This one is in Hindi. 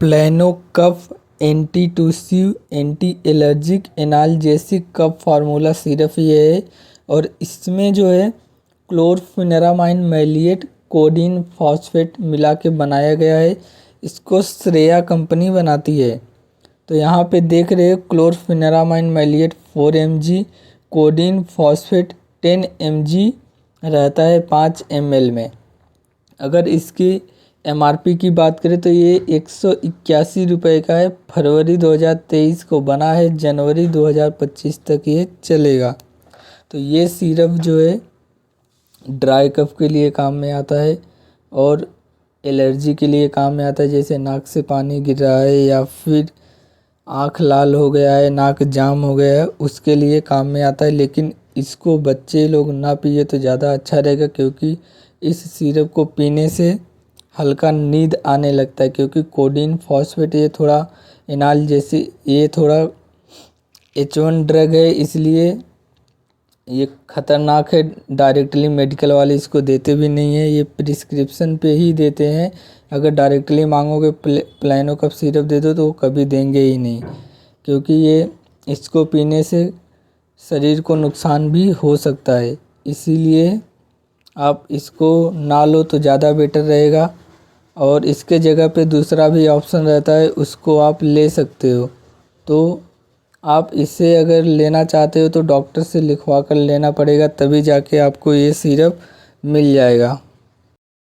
प्लेनो कफ एंटी-टूसिव, एंटी एलर्जिक, एनाल्जेसिक कफ फार्मूला सिरप ये है। और इसमें जो है क्लोरफेनेरामाइन मैलिएट कोडीन फॉस्फेट मिला के बनाया गया है। इसको श्रेया कंपनी बनाती है। तो यहाँ पे देख रहे हो chlorpheniramine मैलिएट 4 mg, codeine phosphate 10 mg रहता है 5 ml में। अगर इसकी MRP की बात करें तो ये 181 रुपये का है। फरवरी 2023 को बना है, जनवरी 2025 तक ये चलेगा। तो ये सिरप जो है ड्राई कफ के लिए काम में आता है और एलर्जी के लिए काम में आता है, जैसे नाक से पानी गिर रहा है या फिर आँख लाल हो गया है, नाक जाम हो गया है, उसके लिए काम में आता है। लेकिन इसको बच्चे लोग ना पिए तो ज़्यादा अच्छा रहेगा, क्योंकि इस सिरप को पीने से हल्का नींद आने लगता है। क्योंकि कोडीन फॉस्फेट ये थोड़ा एनाल जैसी, ये थोड़ा H1 ड्रग है, इसलिए ये ख़तरनाक है। डायरेक्टली मेडिकल वाले इसको देते भी नहीं है, ये प्रिस्क्रिप्शन पे ही देते हैं। अगर डायरेक्टली मांगोगे प्लेनो कफ सिरप दे दो तो वो कभी देंगे ही नहीं, क्योंकि ये इसको पीने से शरीर को नुकसान भी हो सकता है। इसीलिए आप इसको ना लो तो ज़्यादा बेटर रहेगा। और इसके जगह पे दूसरा भी ऑप्शन रहता है, उसको आप ले सकते हो। तो आप इसे अगर लेना चाहते हो तो डॉक्टर से लिखवा कर लेना पड़ेगा, तभी जाके आपको ये सिरप मिल जाएगा।